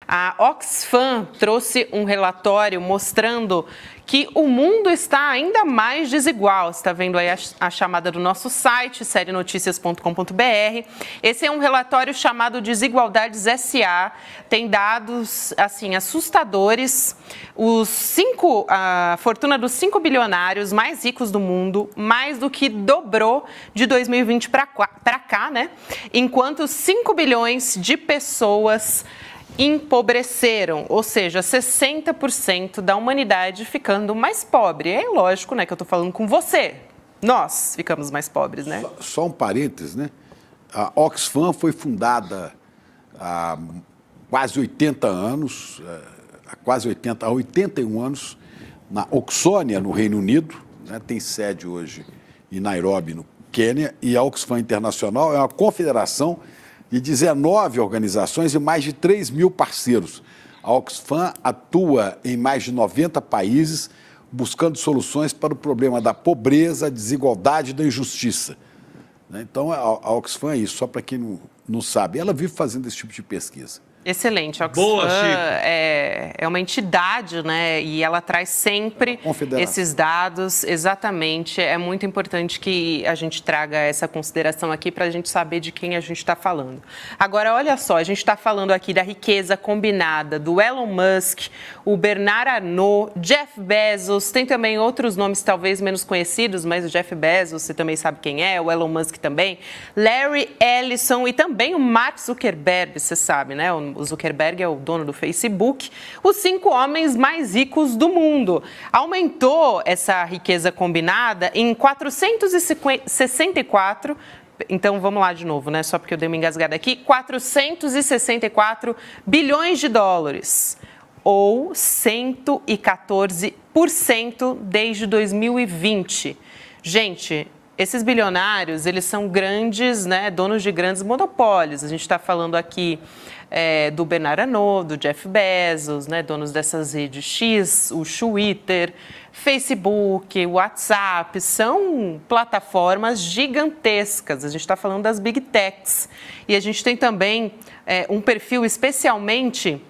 A Oxfam trouxe um relatório mostrando que o mundo está ainda mais desigual. Você está vendo aí a chamada do nosso site, serienoticias.com.br. Esse é um relatório chamado Desigualdades SA. Tem dados, assim, assustadores. A fortuna dos 5 bilionários mais ricos do mundo mais do que dobrou de 2020 para cá, né? Enquanto 5 bilhões de pessoas empobreceram, ou seja, 60% da humanidade ficando mais pobre. É lógico, né, que eu estou falando com você. Nós ficamos mais pobres, né? Só um parênteses, né? A Oxfam foi fundada há quase 80 anos, há 81 anos, na Oxônia, no Reino Unido, né? Tem sede hoje em Nairobi, no Quênia, e a Oxfam Internacional é uma confederação de 19 organizações e mais de 3 mil parceiros. A Oxfam atua em mais de 90 países, buscando soluções para o problema da pobreza, desigualdade e da injustiça. Então, a Oxfam é isso, só para quem não sabe. Ela vive fazendo esse tipo de pesquisa. Excelente. A Oxfam é uma entidade, né? E ela traz sempre esses dados. Exatamente. É muito importante que a gente traga essa consideração aqui para a gente saber de quem a gente está falando. Agora, olha só, a gente está falando aqui da riqueza combinada do Elon Musk, o Bernard Arnault, Jeff Bezos, tem também outros nomes talvez menos conhecidos, mas o Jeff Bezos, você também sabe quem é, o Elon Musk também, Larry Ellison e também o Mark Zuckerberg, você sabe, né? O Zuckerberg é o dono do Facebook, os 5 homens mais ricos do mundo. Aumentou essa riqueza combinada em 464, então vamos lá de novo, né? Só porque eu dei uma engasgada aqui, 464 bilhões de dólares, ou 114% desde 2020. Gente, esses bilionários, eles são grandes, né, donos de grandes monopólios. A gente está falando aqui do Bernard Arnault, do Jeff Bezos, né, donos dessas redes X, o Twitter, Facebook, WhatsApp, são plataformas gigantescas. A gente está falando das Big Techs. E a gente tem também um perfil especialmente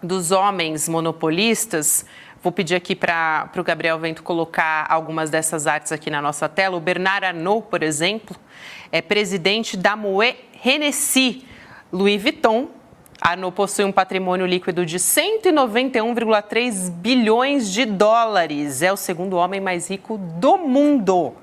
dos homens monopolistas. Vou pedir aqui para o Gabriel Vento colocar algumas dessas artes aqui na nossa tela. O Bernard Arnault, por exemplo, é presidente da Moët Hennessy, Louis Vuitton. Arnault possui um patrimônio líquido de 191,3 bilhões de dólares. É o segundo homem mais rico do mundo.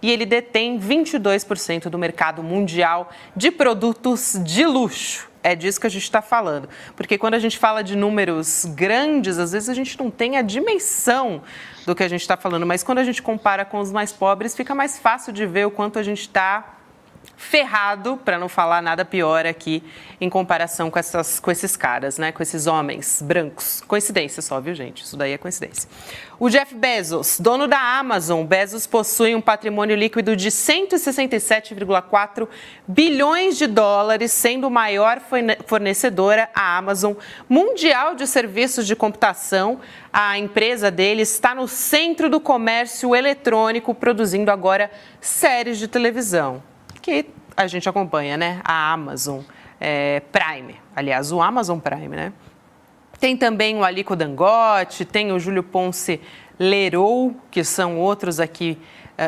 E ele detém 22% do mercado mundial de produtos de luxo. É disso que a gente está falando. Porque quando a gente fala de números grandes, às vezes a gente não tem a dimensão do que a gente está falando. Mas quando a gente compara com os mais pobres, fica mais fácil de ver o quanto a gente está ferrado, para não falar nada pior aqui, em comparação com esses caras, né? Com esses homens brancos. Coincidência só, viu, gente? Isso daí é coincidência. O Jeff Bezos, dono da Amazon. Bezos possui um patrimônio líquido de 167,4 bilhões de dólares, sendo o maior fornecedora, a Amazon, mundial de serviços de computação. A empresa dele está no centro do comércio eletrônico, produzindo agora séries de televisão, que a gente acompanha, né? A Amazon Prime, aliás, o Amazon Prime, né? Tem também o Aliko Dangote, tem o Júlio Ponce Leroux, que são outros aqui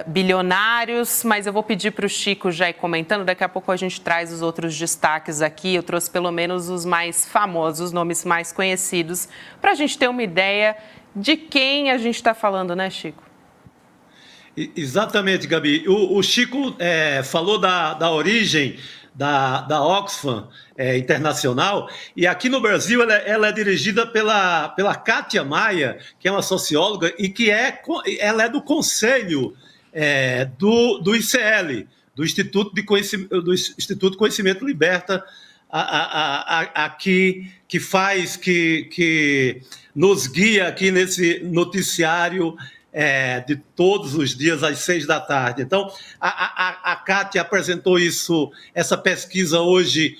bilionários, mas eu vou pedir para o Chico já ir comentando, daqui a pouco a gente traz os outros destaques aqui, eu trouxe pelo menos os mais famosos, os nomes mais conhecidos, para a gente ter uma ideia de quem a gente está falando, né, Chico? Exatamente, Gabi. O Chico falou da origem da Oxfam Internacional, e aqui no Brasil ela é dirigida pela Kátia Maia, que é uma socióloga e que ela é do conselho do ICL, do Instituto de Conhecimento Liberta, aqui, que nos guia aqui nesse noticiário de todos os dias às 6 da tarde. Então, a Kátia apresentou essa pesquisa hoje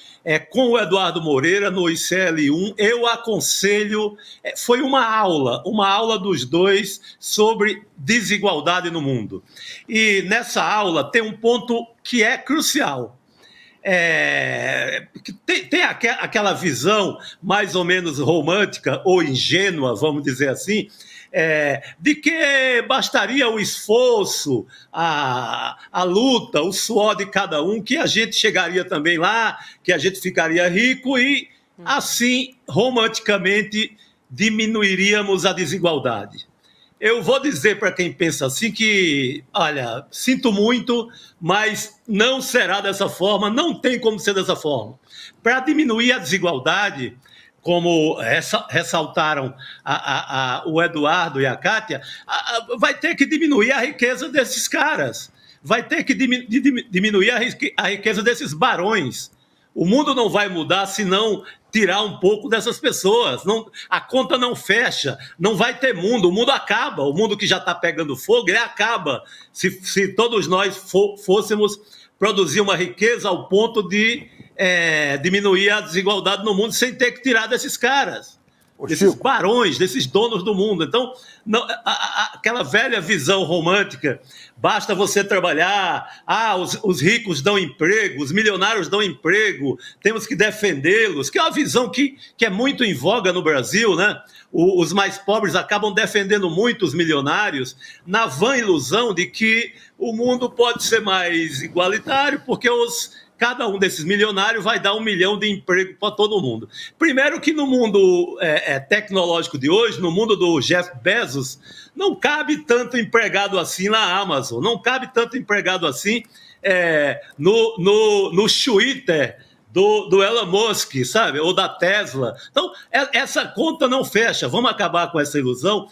com o Eduardo Moreira no ICL1. Eu aconselho, foi uma aula dos dois sobre desigualdade no mundo. E nessa aula tem um ponto que é crucial. tem aquela visão mais ou menos romântica ou ingênua, vamos dizer assim, de que bastaria o esforço, a luta, o suor de cada um, que a gente chegaria também lá, que a gente ficaria rico e, assim, romanticamente, diminuiríamos a desigualdade. Eu vou dizer para quem pensa assim que, olha, sinto muito, mas não será dessa forma, não tem como ser dessa forma. Para diminuir a desigualdade, como ressaltaram o Eduardo e a Kátia, vai ter que diminuir a riqueza desses caras, vai ter que diminuir a riqueza desses barões. O mundo não vai mudar se não tirar um pouco dessas pessoas. Não, a conta não fecha, não vai ter mundo, o mundo acaba. O mundo que já está pegando fogo, ele acaba. Se todos nós fôssemos produzir uma riqueza ao ponto de diminuir a desigualdade no mundo sem ter que tirar desses caras, desses barões, desses donos do mundo. Então, não, aquela velha visão romântica, basta você trabalhar, os ricos dão emprego, os milionários dão emprego, temos que defendê-los, que é uma visão que é muito em voga no Brasil, né? Os mais pobres acabam defendendo muito os milionários, na vã ilusão de que o mundo pode ser mais igualitário, porque cada um desses milionários vai dar 1 milhão de emprego para todo mundo. Primeiro que no mundo tecnológico de hoje, no mundo do Jeff Bezos, não cabe tanto empregado assim na Amazon, não cabe tanto empregado assim no Twitter do Elon Musk, sabe? Ou da Tesla. Então, essa conta não fecha. Vamos acabar com essa ilusão.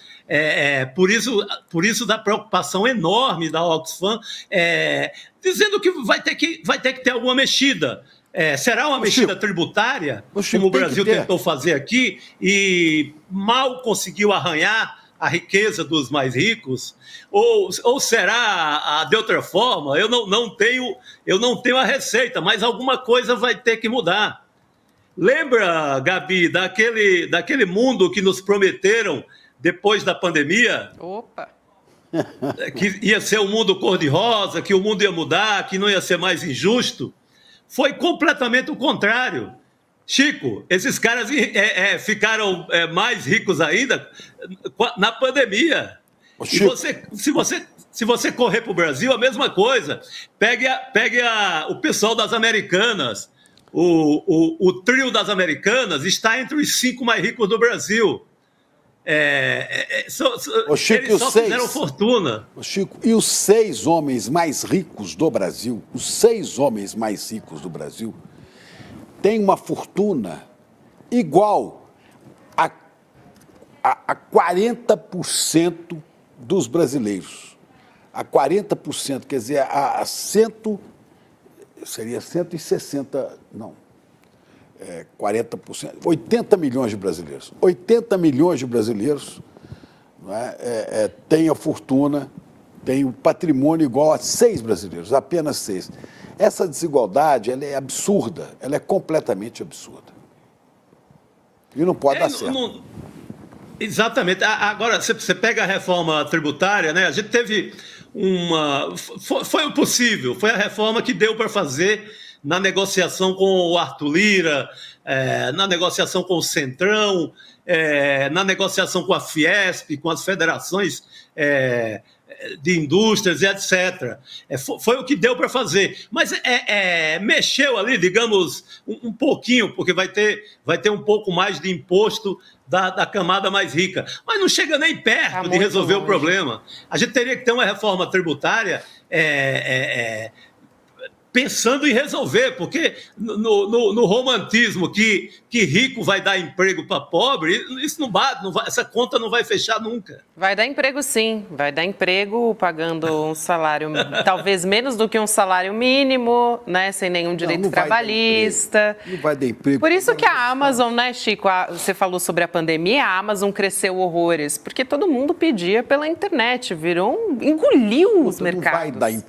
Por isso da preocupação enorme da Oxfam, dizendo que vai ter que ter alguma mexida. Será uma mexida tributária, como o Brasil tentou fazer aqui, e mal conseguiu arranhar a riqueza dos mais ricos? Ou será de outra forma? Eu não tenho a receita, mas alguma coisa vai ter que mudar. Lembra, Gabi, daquele mundo que nos prometeram depois da pandemia? Opa! Que ia ser um mundo cor-de-rosa, que o mundo ia mudar, que não ia ser mais injusto? Foi completamente o contrário. Chico, esses caras ficaram mais ricos ainda na pandemia. Se você correr para o Brasil, a mesma coisa. Pegue o pessoal das Americanas. O trio das Americanas está entre os 5 mais ricos do Brasil. Chico, eles só fizeram fortuna. Chico, e os 6 homens mais ricos do Brasil, têm uma fortuna igual a 40% dos brasileiros. A 40%, quer dizer, seria 160, não, 40%, 80 milhões de brasileiros. 80 milhões de brasileiros têm a fortuna, têm o patrimônio igual a 6 brasileiros, apenas 6. Essa desigualdade, ela é absurda, ela é completamente absurda. E não pode dar certo. Exatamente. Agora, você pega a reforma tributária, né? A gente teve foi o possível, foi a reforma que deu para fazer na negociação com o Arthur Lira, na negociação com o Centrão, na negociação com a Fiesp, com as federações de indústrias e etc. Foi o que deu para fazer. Mas mexeu ali, digamos, um pouquinho, porque vai ter um pouco mais de imposto da camada mais rica. Mas não chega nem perto de resolver o problema. A gente teria que ter uma reforma tributária pensando em resolver, porque no romantismo que rico vai dar emprego para pobre, isso não bate, essa conta não vai fechar nunca. Vai dar emprego sim, vai dar emprego pagando um salário, talvez menos do que um salário mínimo, né, sem nenhum direito trabalhista. Não vai dar emprego. Por isso que a Amazon, né, Chico, você falou sobre a pandemia, a Amazon cresceu horrores, porque todo mundo pedia pela internet, engoliu os mercados.